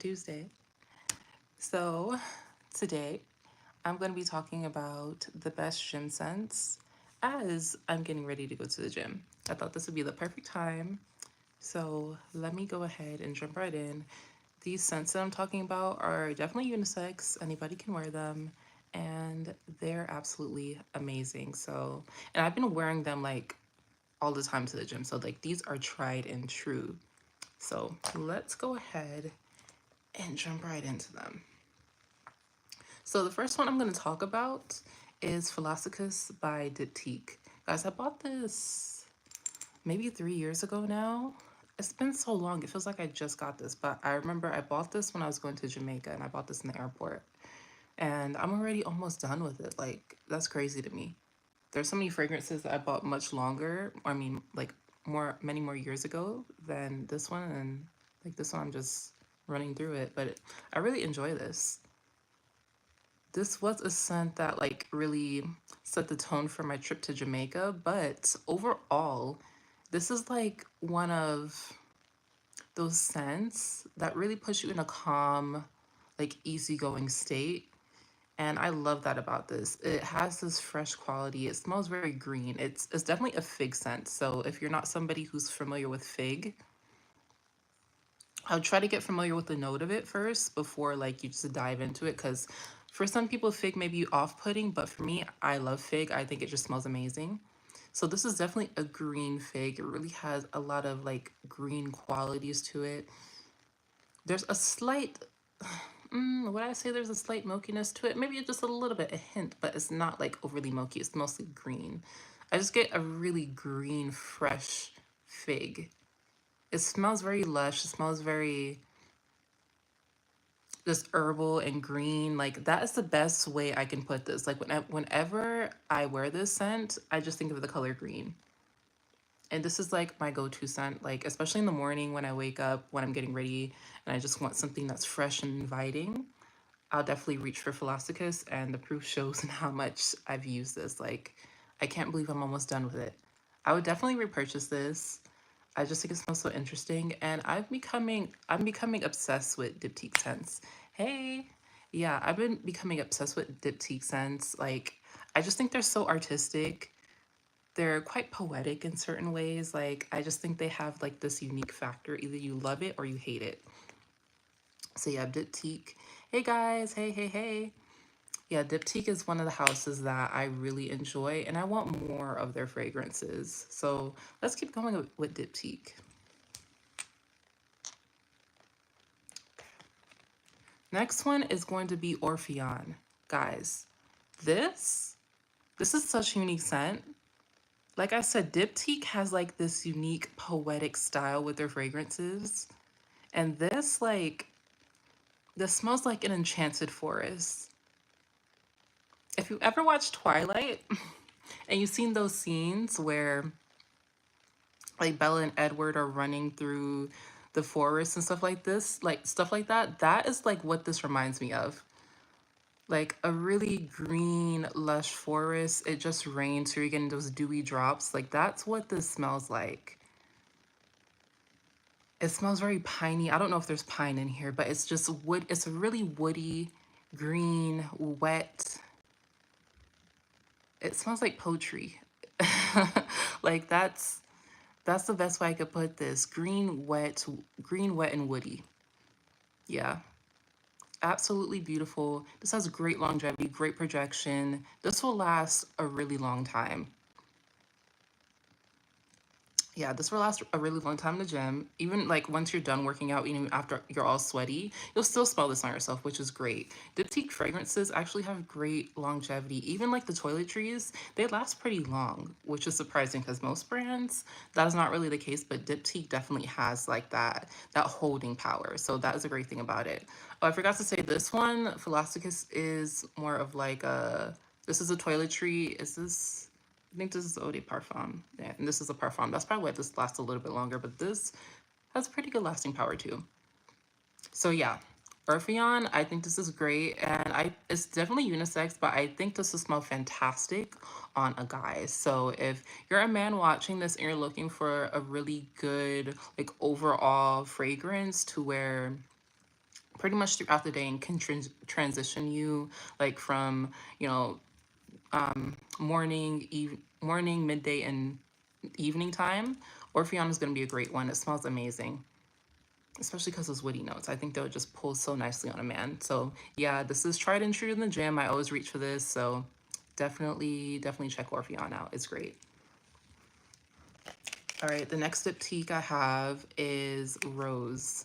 Tuesday. So, today I'm going to be talking about the best gym scents as I'm getting ready to go to the gym. I thought this would be the perfect time. So, let me go ahead and jump right in. These scents that I'm talking about are definitely unisex, anybody can wear them, and they're absolutely amazing. And I've been wearing them like all the time to the gym. So, like, these are tried and true. So, let's go ahead and jump right into them. So the first one I'm going to talk about is Philosophus by Diptyque. Guys, I bought this maybe 3 years ago now. It's been so long. It feels like I just got this, but I remember I bought this when I was going to Jamaica and I bought this in the airport. And I'm already almost done with it. Like, that's crazy to me. There's so many fragrances that I bought much longer. I mean, like many more years ago than this one. And like this one, I'm just running through it. But I really enjoy this. This was a scent that like really set the tone for my trip to Jamaica, but overall, this is like one of those scents that really puts you in a calm, like easygoing state. And I love that about this. It has this fresh quality. It smells very green. It's definitely a fig scent. So if you're not somebody who's familiar with fig, I'll try to get familiar with the note of it first before like you just dive into it because for some people fig may be off-putting, but for me, I love fig. I think it just smells amazing. So this is definitely a green fig. It really has a lot of like green qualities to it. There's a slight, would I say there's a slight milkiness to it? Maybe just a little bit, a hint, but it's not like overly milky. It's mostly green. I just get a really green, fresh fig. It smells very lush. It smells very just herbal and green. Like that is the best way I can put this. Like whenever I wear this scent, I just think of the color green. And this is like my go-to scent, like especially in the morning when I wake up, when I'm getting ready and I just want something that's fresh and inviting. I'll definitely reach for Philosophus, and the proof shows in how much I've used this. Like, I can't believe I'm almost done with it. I would definitely repurchase this. I just think it smells so interesting, and I'm becoming obsessed with Diptyque scents. Hey, yeah, I've been becoming obsessed with Diptyque scents. Like, I just think they're so artistic. They're quite poetic in certain ways. Like, I just think they have like this unique factor. Either you love it or you hate it. So yeah, Diptyque. Hey guys, hey, hey, hey. Yeah, Diptyque is one of the houses that I really enjoy, and I want more of their fragrances. So let's keep going with Diptyque. Next one is going to be Orpheon. Guys, this this is such a unique scent. Like I said, Diptyque has like this unique poetic style with their fragrances. And this smells like an enchanted forest. If you ever watched Twilight and you've seen those scenes where like Bella and Edward are running through the forest and stuff like this, like stuff like that, that is like what this reminds me of. Like a really green, lush forest. It just rains, so you're getting those dewy drops. Like that's what this smells like. It smells very piney. I don't know if there's pine in here, but it's just wood. It's a really woody, green, wet. It smells like poetry. Like that's the best way I could put this. Green, wet, and woody. Yeah, absolutely beautiful. This has great longevity, great projection. This will last a really long time. Yeah, this will last a really long time in the gym. Even like once you're done working out, even after you're all sweaty, you'll still smell this on yourself, which is great. Diptyque fragrances actually have great longevity. Even like the toiletries, they last pretty long, which is surprising because most brands, that is not really the case, but Diptyque definitely has like that holding power. So that is a great thing about it. Oh, I forgot to say this one, Philosophus is more of like this is a toiletry. Is this? I think this is Eau de Parfum. Yeah, and this is a Parfum. That's probably why this lasts a little bit longer, but this has pretty good lasting power too. So yeah, Orpheon, I think this is great, and it's definitely unisex, but I think this will smell fantastic on a guy. So if you're a man watching this and you're looking for a really good like overall fragrance to wear pretty much throughout the day and can transition you like from, you know, morning, midday, and evening time. Orpheon is going to be a great one. It smells amazing, especially because those woody notes. I think they would just pull so nicely on a man. So yeah, this is tried and true in the gym. I always reach for this. So definitely check Orpheon out. It's great. All right, the next diptyque I have is Rose.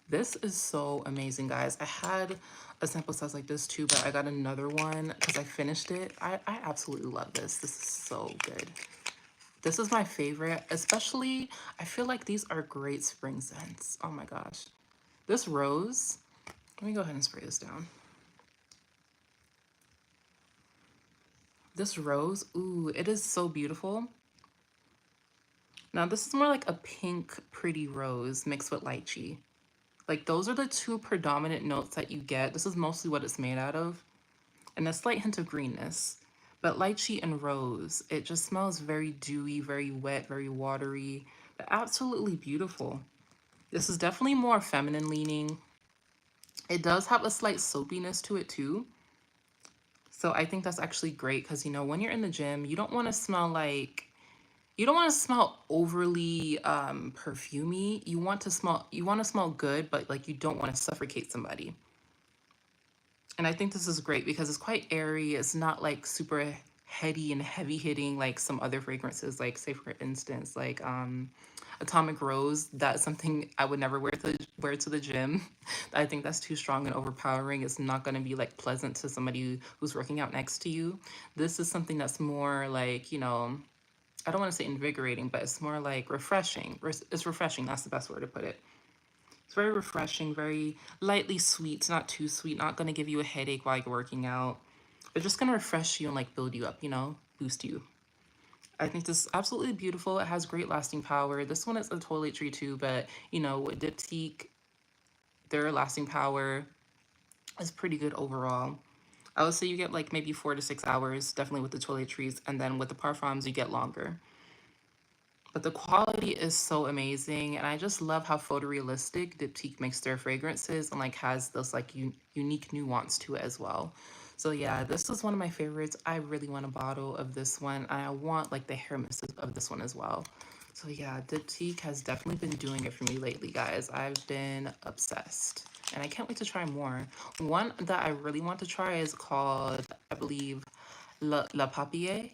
This is so amazing, guys. I had a sample size like this too, but I got another one because I finished it. I absolutely love this. This is so good. This is my favorite, especially, I feel like these are great spring scents. Oh my gosh. This Rose, let me go ahead and spray this down. This Rose, ooh, it is so beautiful. Now this is more like a pink, pretty rose mixed with lychee. Like those are the two predominant notes that you get. This is mostly what it's made out of. And a slight hint of greenness. But lychee and rose, it just smells very dewy, very wet, very watery. But absolutely beautiful. This is definitely more feminine leaning. It does have a slight soapiness to it too. So I think that's actually great because, you know, when you're in the gym, you don't want to smell like, you don't want to smell overly perfumey. You want to smell good, but like you don't want to suffocate somebody. And I think this is great because it's quite airy. It's not like super heady and heavy hitting like some other fragrances, like say for instance, like Atomic Rose. That's something I would never wear to the gym. I think that's too strong and overpowering. It's not going to be like pleasant to somebody who's working out next to you. This is something that's more like, you know, I don't want to say invigorating, but it's more like refreshing. It's refreshing. That's the best word to put it. It's very refreshing, very lightly sweet. It's not too sweet, not going to give you a headache while you're working out. It's just going to refresh you and like build you up, you know, boost you. I think this is absolutely beautiful. It has great lasting power. This one is a toiletry too, but you know, with Diptyque, their lasting power is pretty good overall. I would say you get like maybe 4 to 6 hours, definitely with the toiletries, and then with the parfums, you get longer. But the quality is so amazing, and I just love how photorealistic Diptyque makes their fragrances and like has this like unique nuance to it as well. So yeah, this is one of my favorites. I really want a bottle of this one, and I want like the hair mist of this one as well. So yeah, Diptyque has definitely been doing it for me lately, guys. I've been obsessed, and I can't wait to try more. One that I really want to try is called, I believe, La Papier.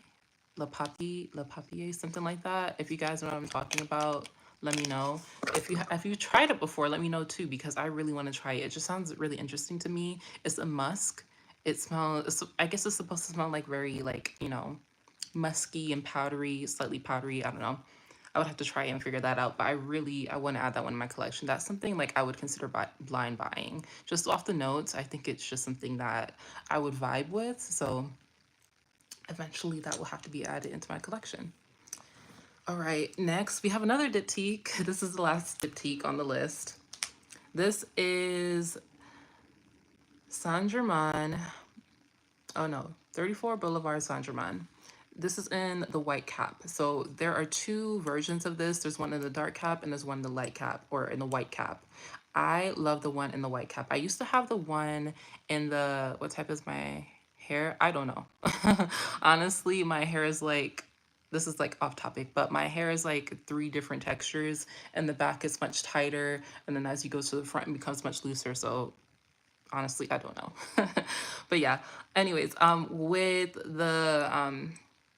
La Papier, something like that. If you guys know what I'm talking about, let me know. If you tried it before, let me know too because I really want to try it. It just sounds really interesting to me. It's a musk. It smells. I guess it's supposed to smell like very like, you know, musky and powdery, slightly powdery. I don't know. I would have to try and figure that out. But I want to add that one in my collection. That's something like I would consider blind buying. Just off the notes, I think it's just something that I would vibe with. So eventually that will have to be added into my collection. All right, next we have another diptyque. This is the last diptyque on the list. This is Saint Germain. Oh no, 34 Boulevard Saint Germain. This is in the white cap. So there are two versions of this. There's one in the dark cap and there's one in the light cap or in the white cap. I love the one in the white cap. I used to have the one in the, what type is my hair? I don't know. Honestly, my hair is like, this is like off topic, but my hair is like three different textures and the back is much tighter. And then as you go to the front, it becomes much looser. So honestly, I don't know. But yeah, anyways,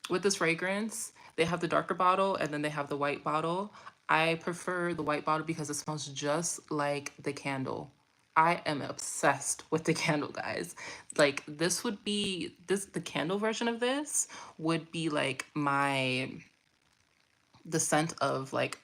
with this fragrance, they have the darker bottle and then they have the white bottle. I prefer the white bottle because it smells just like the candle. I am obsessed with the candle, guys. Like the candle version of this would be like the scent of like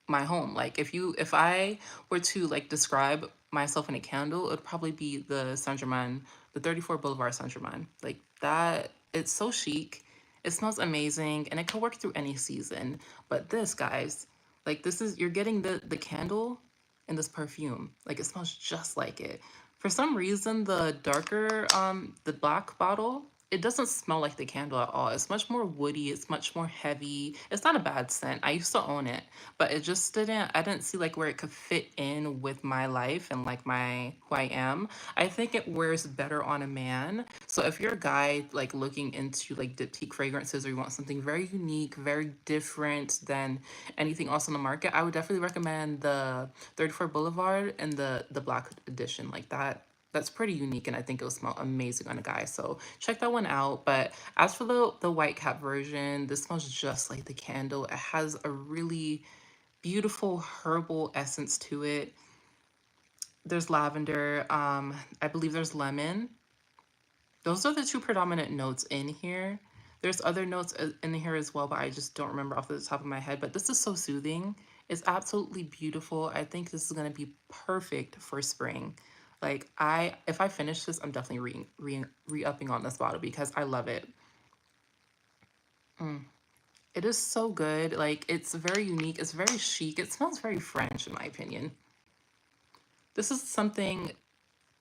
my home. Like if I were to like describe myself in a candle, it would probably be the Saint Germain, the 34 Boulevard Saint Germain. Like that, it's so chic. It smells amazing and it can work through any season. But this, guys, like this is you're getting the candle and this perfume. Like it smells just like it. For some reason, the darker the black bottle it doesn't smell like the candle at all. It's much more woody, it's much more heavy. It's not a bad scent. I used to own it, but it just didn't, I didn't see like where it could fit in with my life and like my who I am. I think it wears better on a man. So if you're a guy like looking into like diptyque fragrances, or you want something very unique, very different than anything else on the market, I would definitely recommend the 34 Boulevard and the black edition. Like that's pretty unique, and I think it will smell amazing on a guy. So check that one out. But as for the white cap version, this smells just like the candle. It has a really beautiful herbal essence to it. There's lavender. I believe there's lemon. Those are the two predominant notes in here. There's other notes in here as well, but I just don't remember off the top of my head. But this is so soothing. It's absolutely beautiful. I think this is gonna be perfect for spring. Like if I finish this, I'm definitely re-upping on this bottle because I love it. It is so good. Like it's very unique. It's very chic. It smells very French in my opinion. This is something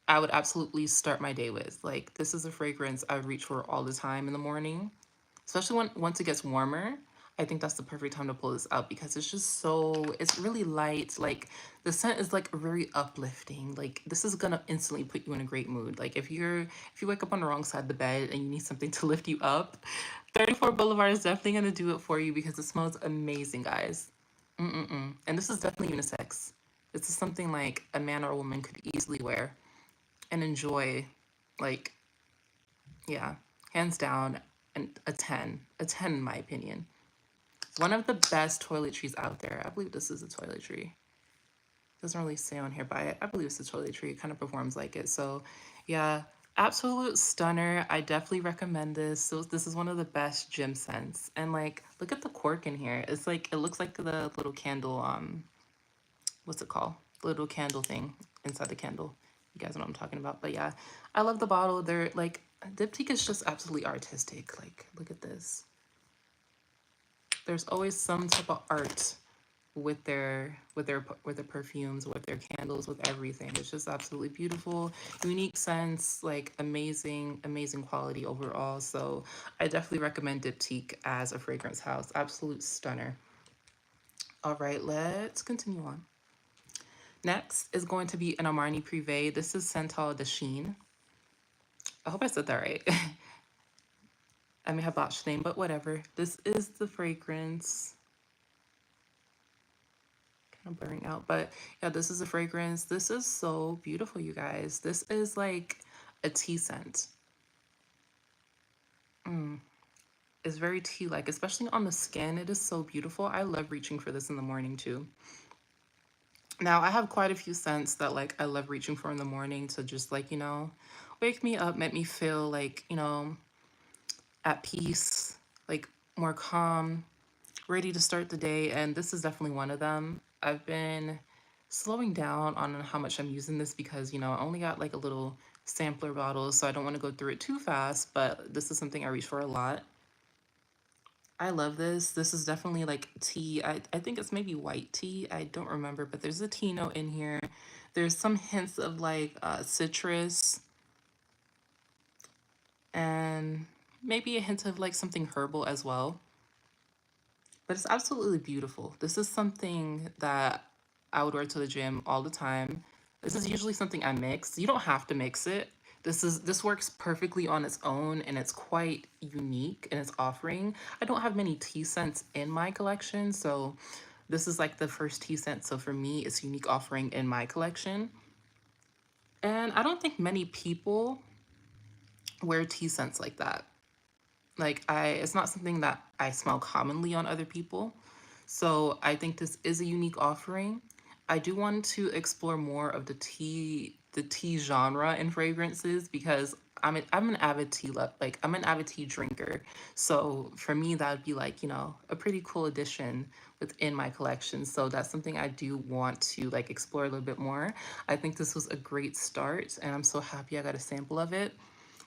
I would absolutely start my day with. Like this is a fragrance I would reach for all the time in the morning, especially once it gets warmer. I think that's the perfect time to pull this out because it's just so, it's really light. Like the scent is like very uplifting. Like this is gonna instantly put you in a great mood. Like if you wake up on the wrong side of the bed and you need something to lift you up, 34 Boulevard is definitely gonna do it for you because it smells amazing, guys. And this is definitely unisex. This is something like a man or a woman could easily wear and enjoy. Like, yeah, hands down, and a 10 in my opinion. It's one of the best toiletries out there. I believe this is a toiletry. Doesn't really say on here, but I believe it's a toiletry. It kind of performs like it. So, yeah, absolute stunner. I definitely recommend this. So this is one of the best gym scents. And like, look at the cork in here. It's like it looks like the little candle. What's it called? The little candle thing inside the candle. You guys know what I'm talking about. But yeah, I love the bottle. They're like, Diptyque is just absolutely artistic. Like, look at this. There's always some type of art with their perfumes, with their candles, with everything. It's just absolutely beautiful, unique scents, like amazing quality overall. So I definitely recommend Diptyque as a fragrance house. Absolute stunner. All right, let's continue on. Next is going to be an Armani Privé. This is Santal de Chine. I hope I said that right. I may have botched the name, but whatever. This is the fragrance. Kind of blurring out, but yeah, this is a fragrance. This is so beautiful, you guys. This is like a tea scent. It's very tea-like, especially on the skin. It is so beautiful. I love reaching for this in the morning too. Now, I have quite a few scents that like I love reaching for in the morning to just like, wake me up, make me feel like, at peace, like more calm, ready to start the day. And this is definitely one of them. I've been slowing down on how much I'm using this because, I only got like a little sampler bottle, so I don't want to go through it too fast, but this is something I reach for a lot. I love this. This is definitely like tea. I think it's maybe white tea. I don't remember, but there's a tea note in here. There's some hints of like citrus and maybe a hint of like something herbal as well. But it's absolutely beautiful. This is something that I would wear to the gym all the time. This is usually something I mix. You don't have to mix it. This works perfectly on its own, and it's quite unique in its offering. I don't have many tea scents in my collection, so this is like the first tea scent. So for me, it's a unique offering in my collection. And I don't think many people wear tea scents like that. Like it's not something that I smell commonly on other people. So I think this is a unique offering. I do want to explore more of the tea genre in fragrances because I'm an avid like I'm an avid tea drinker. So for me that would be like, a pretty cool addition within my collection. So that's something I do want to like explore a little bit more. I think this was a great start and I'm so happy I got a sample of it.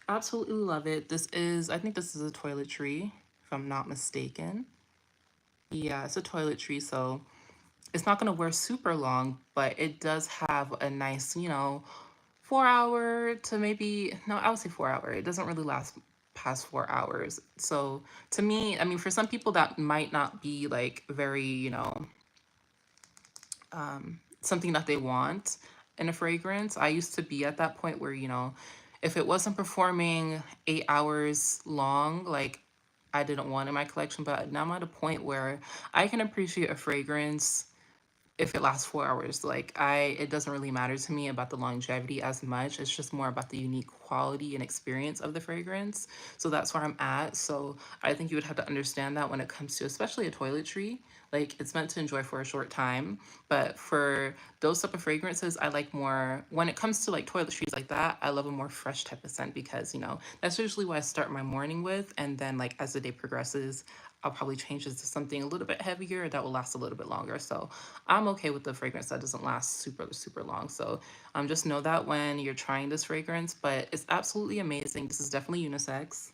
Absolutely love it. I think this is a toiletry, if I'm not mistaken. Yeah, it's a toiletry, so it's not going to wear super long, but it does have a nice, 4 hour to maybe, no, I would say 4 hour. It doesn't really last past 4 hours. So to me, I mean, for some people that might not be like very, something that they want in a fragrance. I used to be at that point where, if it wasn't performing 8 hours long, like I didn't want in my collection. But now I'm at a point where I can appreciate a fragrance if it lasts 4 hours. Like it doesn't really matter to me about the longevity as much. It's just more about the unique quality and experience of the fragrance. So that's where I'm at. So I think you would have to understand that when it comes to especially a toiletry. Like it's meant to enjoy for a short time, but for those type of fragrances, I like more when it comes to like toiletries like that. I love a more fresh type of scent because that's usually what I start my morning with, and then like as the day progresses, I'll probably change this to something a little bit heavier that will last a little bit longer. So I'm okay with the fragrance that doesn't last super, super long. So just know that when you're trying this fragrance, but it's absolutely amazing. This is definitely unisex.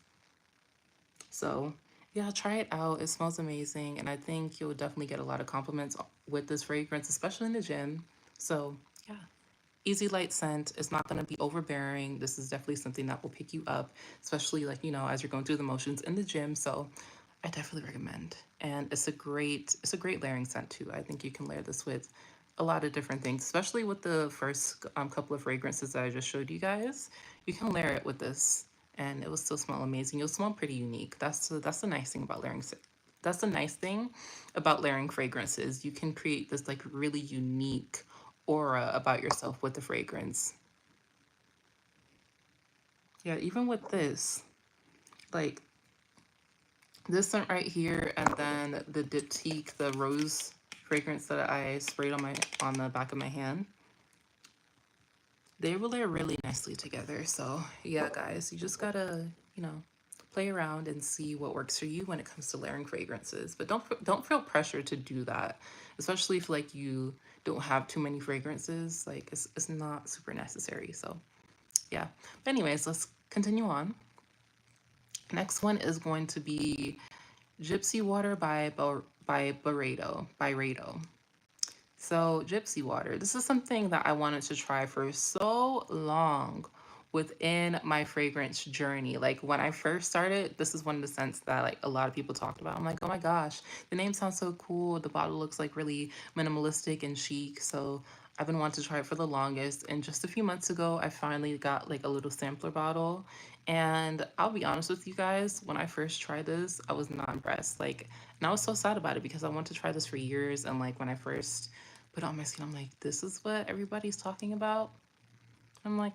So yeah, try it out. It smells amazing. And I think you'll definitely get a lot of compliments with this fragrance, especially in the gym. So yeah, easy light scent. It's not going to be overbearing. This is definitely something that will pick you up, especially like, as you're going through the motions in the gym. So I definitely recommend. And it's a great layering scent too. I think you can layer this with a lot of different things, especially with the first couple of fragrances that I just showed you guys. You can layer it with this and it will still smell amazing. You'll smell pretty unique. That's the nice thing about layering. That's the nice thing about layering fragrances. You can create this like really unique aura about yourself with the fragrance. Yeah, even with this, like this scent right here, and then the Diptyque, the rose fragrance that I sprayed on the back of my hand, they will layer really nicely together. So yeah, guys, you just gotta, play around and see what works for you when it comes to layering fragrances. But don't feel pressure to do that, especially if like you don't have too many fragrances. Like it's not super necessary. So yeah. But anyways, let's continue on. Next one is going to be Gypsy Water by Byredo. So Gypsy Water, this is something that I wanted to try for so long within my fragrance journey. Like when I first started, this is one of the scents that like a lot of people talked about. I'm like, oh my gosh, the name sounds so cool. The bottle looks like really minimalistic and chic. So I've been wanting to try it for the longest. And just a few months ago, I finally got like a little sampler bottle. And I'll be honest with you guys, when I first tried this, I was not impressed. Like, and I was so sad about it because I wanted to try this for years. And like when I first put it on my skin, I'm like, this is what everybody's talking about. I'm like,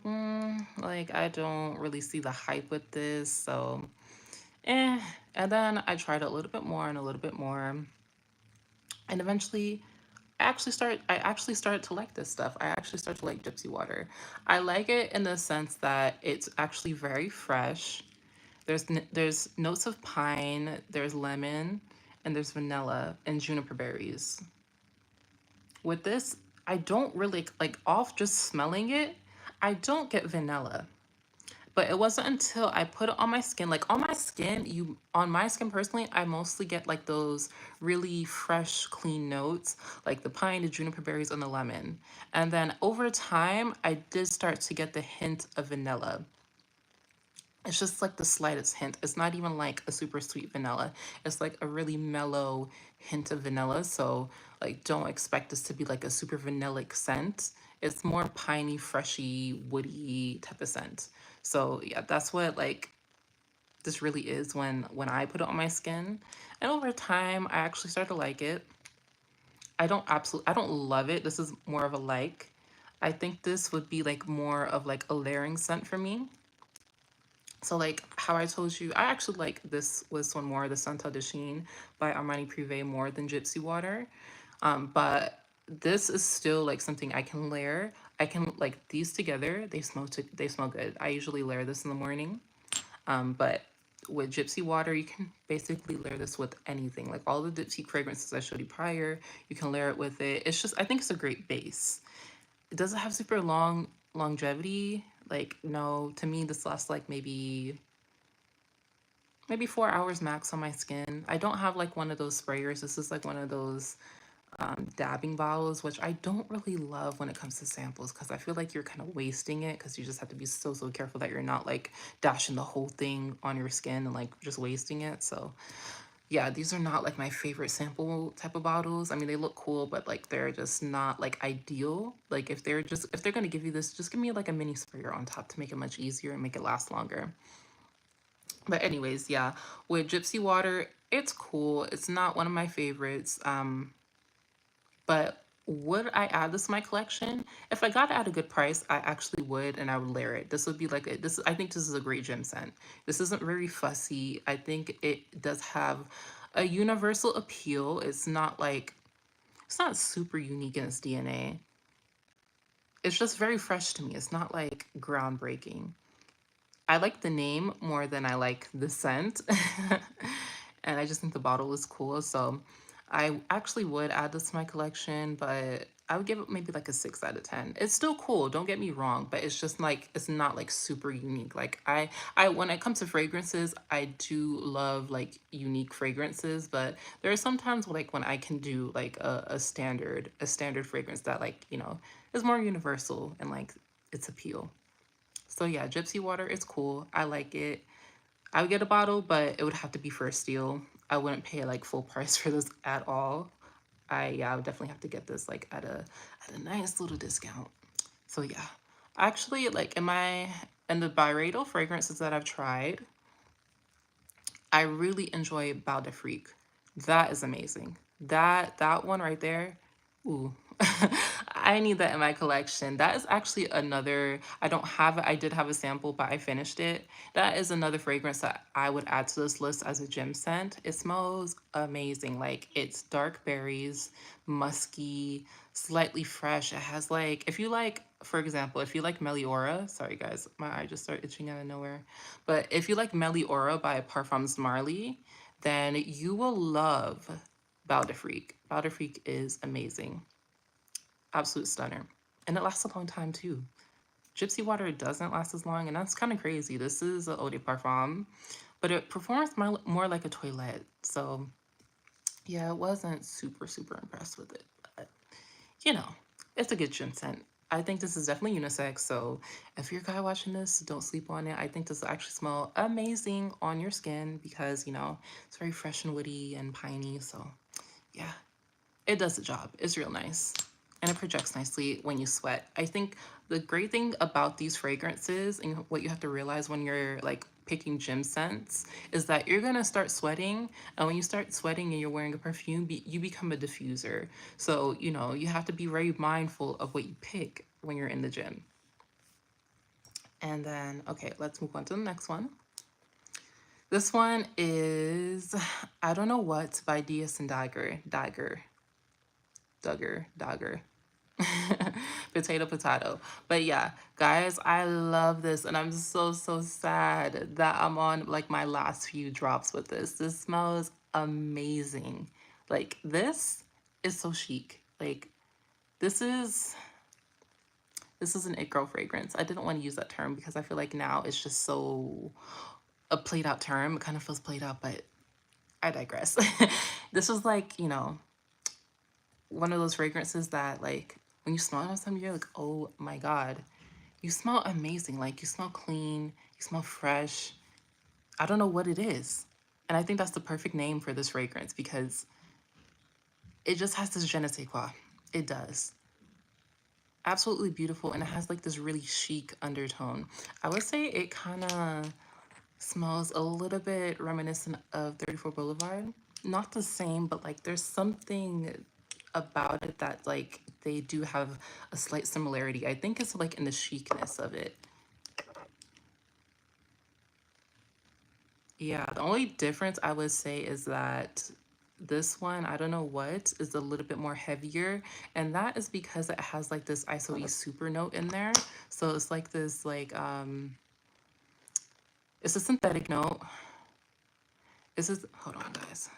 like I don't really see the hype with this. So, eh. And then I tried it a little bit more and a little bit more. And eventually I actually started to like this stuff. I actually started to like Gypsy Water. I like it in the sense that it's actually very fresh. There's notes of pine, there's lemon, and there's vanilla and juniper berries. With this, I don't really like off just smelling it. I don't get vanilla. But it wasn't until I put it on my skin, like on my skin personally, I mostly get like those really fresh, clean notes, like the pine, the juniper berries, and the lemon. And then over time, I did start to get the hint of vanilla. It's just like the slightest hint. It's not even like a super sweet vanilla. It's like a really mellow hint of vanilla. So like don't expect this to be like a super vanillic scent. It's more piney, freshy, woody type of scent. So yeah, that's what like this really is when I put it on my skin. And over time, I actually started to like it. I don't love it. This is more of a like. I think this would be like more of like a layering scent for me. So like how I told you, I actually like this one more, the Santa de Chine by Armani Privé more than Gypsy Water. But this is still like something I can layer. I can like these together. They smell good. I usually layer this in the morning. But with Gypsy Water, you can basically layer this with anything. Like all the Diptyque fragrances I showed you prior, you can layer it with it. It's just I think it's a great base. It doesn't have super long longevity. Like no, to me this lasts like maybe 4 hours max on my skin. I don't have like one of those sprayers. This is like one of those dabbing bottles, which I don't really love when it comes to samples because I feel like you're kind of wasting it because you just have to be so careful that you're not like dashing the whole thing on your skin and like just wasting it. So yeah, these are not like my favorite sample type of bottles. I mean, they look cool, but like they're just not like ideal. Like if they're gonna give you this, just give me like a mini sprayer on top to make it much easier and make it last longer. But anyways, yeah, with Gypsy Water, it's cool. It's not one of my favorites. But would I add this to my collection? If I got it at a good price, I actually would, and I would layer it. This would be like this. I think this is a great gem scent. This isn't very fussy. I think it does have a universal appeal. It's not super unique in its DNA. It's just very fresh to me. It's not like groundbreaking. I like the name more than I like the scent. And I just think the bottle is cool. So I actually would add this to my collection, but I would give it maybe like a 6 out of 10. It's still cool, don't get me wrong, but it's just like it's not like super unique. Like I when it comes to fragrances, I do love like unique fragrances, but there are sometimes like when I can do like a standard fragrance that like, is more universal and like its appeal. So yeah, Gypsy Water, it's cool. I like it. I would get a bottle, but it would have to be for a steal. I wouldn't pay like full price for this at all. I would definitely have to get this like at a nice little discount. So yeah. Actually, like in the Byredo fragrances that I've tried, I really enjoy Bal de Freak. That is amazing. That one right there. Ooh. I need that in my collection. That is actually another, I don't have it. I did have a sample, but I finished it. That is another fragrance that I would add to this list as a gem scent. It smells amazing. Like it's dark berries, musky, slightly fresh. It has like, if you like, for example, if you like Meliora, sorry guys, my eye just started itching out of nowhere. But if you like Meliora by Parfums Marly, then you will love Bal de Freak. Bal de Freak is amazing. Absolute stunner. And it lasts a long time too. Gypsy Water doesn't last as long, and that's kind of crazy. This is a eau de parfum, but it performs more like a toilette. So yeah, it wasn't super impressed with it. But you know, it's a good gym scent. I think this is definitely unisex. So if you're a guy watching this, don't sleep on it. I think this will actually smell amazing on your skin because, it's very fresh and woody and piney. So yeah, it does the job. It's real nice. And it projects nicely when you sweat. I think the great thing about these fragrances and what you have to realize when you're like picking gym scents is that you're gonna start sweating. And when you start sweating and you're wearing a perfume, you become a diffuser. So, you have to be very mindful of what you pick when you're in the gym. And then, okay, let's move on to the next one. This one is I Don't Know What by DS and Dagger. Potato. But yeah, guys, I love this and I'm so sad that I'm on like my last few drops with this. This smells amazing. Like this is so chic. Like this is this is an it girl fragrance. I didn't want to use that term because I feel like now it's just so a played out term. It kind of feels played out, but I digress. This was like, one of those fragrances that like when you smell it on something, you're like, oh my God, you smell amazing. Like you smell clean, you smell fresh. I don't know what it is. And I think that's the perfect name for this fragrance because it just has this je ne sais quoi. It does. Absolutely beautiful. And it has like this really chic undertone. I would say it kind of smells a little bit reminiscent of 34 Boulevard. Not the same, but like there's something about it that like they do have a slight similarity. I think it's like in the chicness of it. Yeah, the only difference I would say is that this one, I don't know what, is a little bit more heavier, and that is because it has like this ISO-E super note in there. So it's like this it's a synthetic note. This is hold on guys.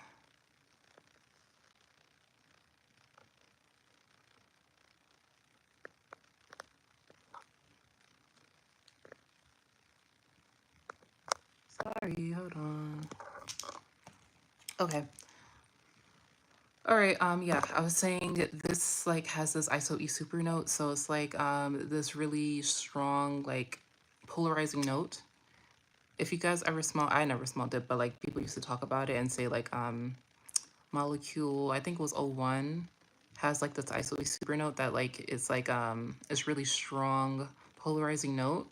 Sorry, hold on. Okay. All right, yeah, I was saying this like has this ISO E super note, so it's like this really strong, like polarizing note. If you guys ever smell, I never smelled it, but like people used to talk about it and say like Molecule, I think it was O1, has like this ISO E super note that like it's really strong polarizing note.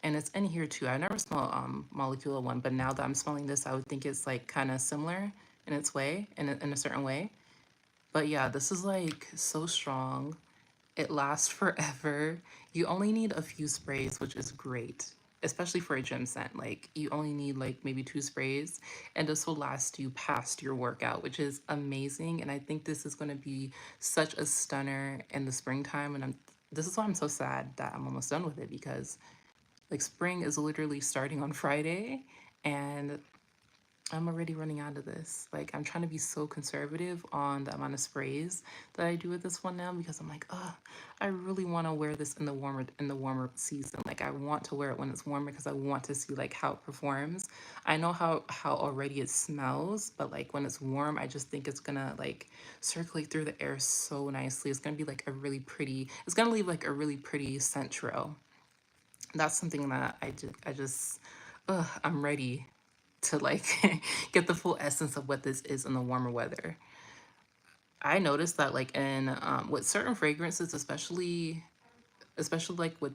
And it's in here too. I never smelled Molecule one, but now that I'm smelling this, I would think it's like kind of similar in its way, in a certain way. But yeah, this is like so strong. It lasts forever. You only need a few sprays, which is great, especially for a gym scent. Like you only need like maybe 2 sprays, and this will last you past your workout, which is amazing. And I think this is going to be such a stunner in the springtime. And this is why I'm so sad that I'm almost done with it, because like spring is literally starting on Friday, and I'm already running out of this. Like I'm trying to be so conservative on the amount of sprays that I do with this one now, because I'm like, oh, I really want to wear this in the warmer season. Like I want to wear it when it's warmer because I want to see like how it performs. I know how already it smells, but like when it's warm, I just think it's gonna like circulate through the air so nicely. It's gonna be like a really pretty. It's gonna leave like a really pretty scent trail. That's something that I just I'm ready to like get the full essence of what this is in the warmer weather. I noticed that like in with certain fragrances, especially like with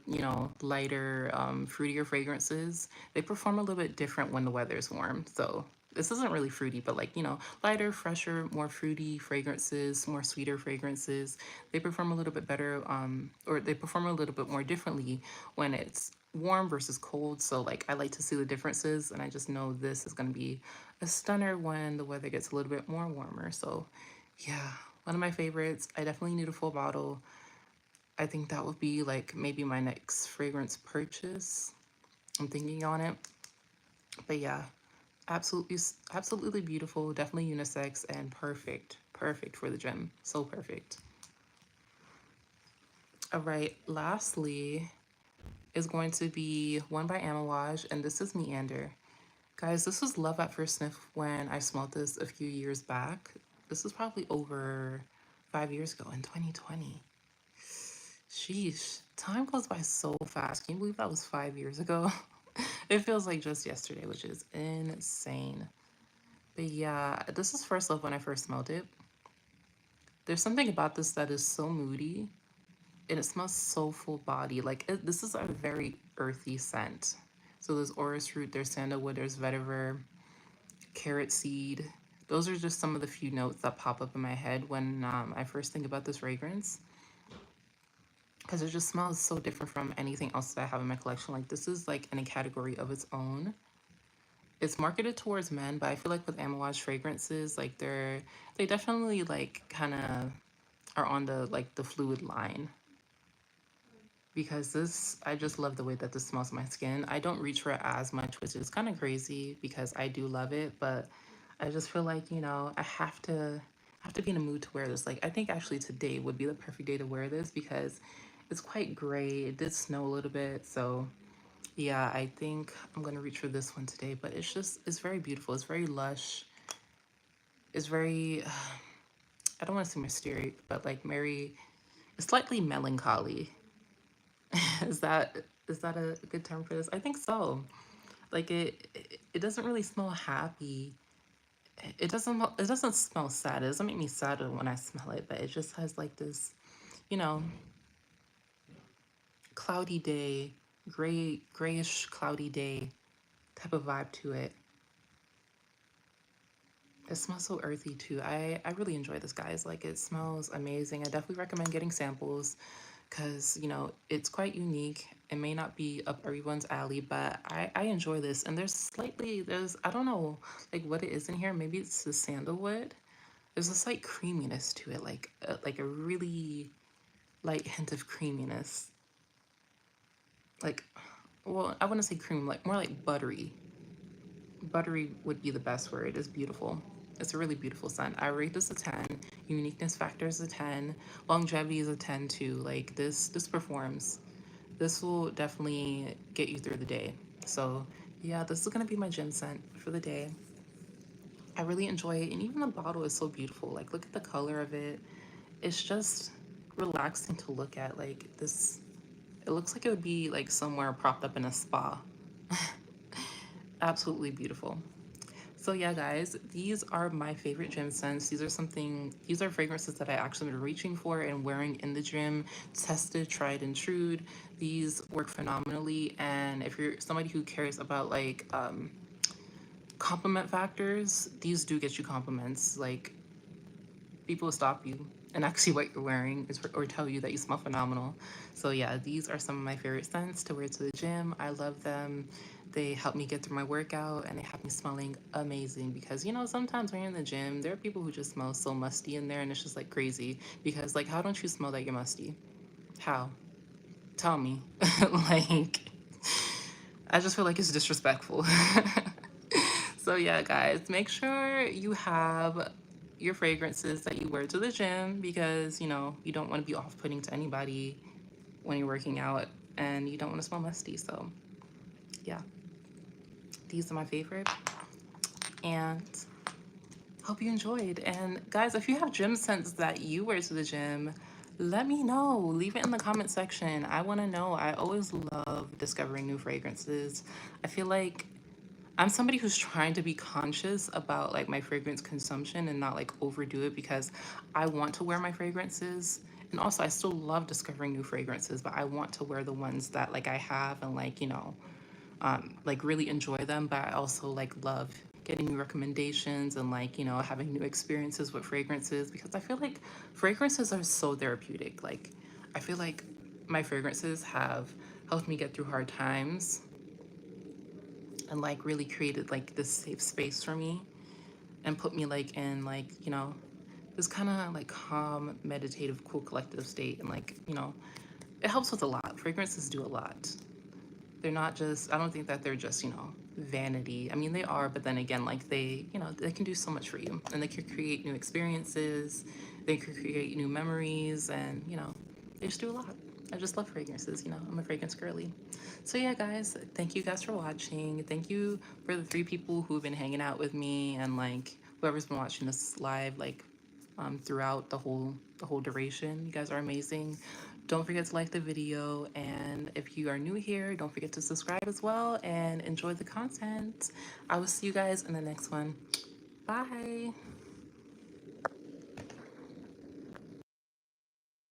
lighter fruitier fragrances, they perform a little bit different when the weather is warm. So this isn't really fruity, but like lighter, fresher, more fruity fragrances, more sweeter fragrances, they perform a little bit better, or they perform a little bit more differently when it's warm versus cold. So like I like to see the differences, and I just know this is going to be a stunner when the weather gets a little bit more warmer. So yeah, one of my favorites. I definitely need a full bottle. I think that would be like maybe my next fragrance purchase. I'm thinking on it. But yeah, absolutely beautiful, definitely unisex and perfect. Perfect for the gym. So perfect. All right, lastly is going to be one by Amouage, and this is Meander. Guys, this was love at first sniff when I smelled this a few years back. This was probably over 5 years ago in 2020. Sheesh, time goes by so fast. Can you believe that was 5 years ago? It feels like just yesterday, which is insane. But yeah, this is first love when I first smelled it. There's something about this that is so moody, and it smells so full body. Like this is a very earthy scent. So there's orris root, there's sandalwood, there's vetiver, carrot seed. Those are just some of the few notes that pop up in my head when I first think about this fragrance, because it just smells so different from anything else that I have in my collection. Like this is like in a category of its own. It's marketed towards men, but I feel like with Amouage fragrances, like they definitely like kind of are on the like the fluid line, because this I just love the way that this smells on my skin. I don't reach for it as much, which is kind of crazy because I do love it, but I just feel like, I have to be in a mood to wear this. Like I think actually today would be the perfect day to wear this because it's quite gray. It did snow a little bit, so yeah, I think I'm gonna reach for this one today. But it's very beautiful. It's very lush. It's very I don't want to say mysterious, but like very, it's slightly melancholy. is that is that a good term for this? I think so. Like it doesn't really smell happy. It doesn't smell sad. It doesn't make me sad when I smell it, but it just has like this, you know, cloudy day, grayish cloudy day type of vibe to it. It smells so earthy too. I really enjoy this, guys. Like it smells amazing. I definitely recommend getting samples because it's quite unique. It may not be up everyone's alley, but I enjoy this. And there's I don't know like what it is in here. Maybe it's the sandalwood. There's a slight creaminess to it, like a really light hint of creaminess. Like, well, I wouldn't say cream, like more like buttery. Buttery would be the best word. It's beautiful. It's a really beautiful scent. I rate this a 10. Uniqueness factor is a 10. Longevity is a 10 too. Like this performs. This will definitely get you through the day. So yeah, this is gonna be my gym scent for the day. I really enjoy it. And even the bottle is so beautiful. Like, look at the color of it. It's just relaxing to look at. Like, this, it looks like it would be like somewhere propped up in a spa. Absolutely beautiful. So yeah, guys, these are my favorite gym scents. These are fragrances that I actually been reaching for and wearing in the gym, tested, tried and true. These work phenomenally. And if you're somebody who cares about like compliment factors, these do get you compliments. Like, people will stop you and ask you what you're wearing or tell you that you smell phenomenal. So yeah, these are some of my favorite scents to wear to the gym. I love them. They help me get through my workout and they have me smelling amazing because sometimes when you're in the gym, there are people who just smell so musty in there and it's just like crazy because like how don't you smell that you're musty? How? Tell me. Like, I just feel like it's disrespectful. So yeah, guys, make sure you have your fragrances that you wear to the gym because you don't want to be off-putting to anybody when you're working out and you don't want to smell musty. So yeah, these are my favorite and hope you enjoyed. And guys, if you have gym scents that you wear to the gym, let me know. Leave it in the comment section. I want to know. I always love discovering new fragrances. I feel like I'm somebody who's trying to be conscious about like my fragrance consumption and not like overdo it because I want to wear my fragrances. And also I still love discovering new fragrances, but I want to wear the ones that like I have and like really enjoy them, but I also like love getting new recommendations and like having new experiences with fragrances because I feel like fragrances are so therapeutic. Like, I feel like my fragrances have helped me get through hard times and like really created like this safe space for me and put me like in like this kind of like calm, meditative, cool, collective state. And like it helps with a lot. Fragrances do a lot. They're not just, I don't think that they're just vanity. I mean, they are, but then again, like they can do so much for you and they can create new experiences. They can create new memories and they just do a lot. I just love fragrances. I'm a fragrance girly. So yeah, guys, thank you guys for watching. Thank you for the 3 people who've been hanging out with me and like whoever's been watching this live like throughout the whole duration. You guys are amazing. Don't forget to like the video, and if you are new here, don't forget to subscribe as well and enjoy the content. I will see you guys in the next one. Bye.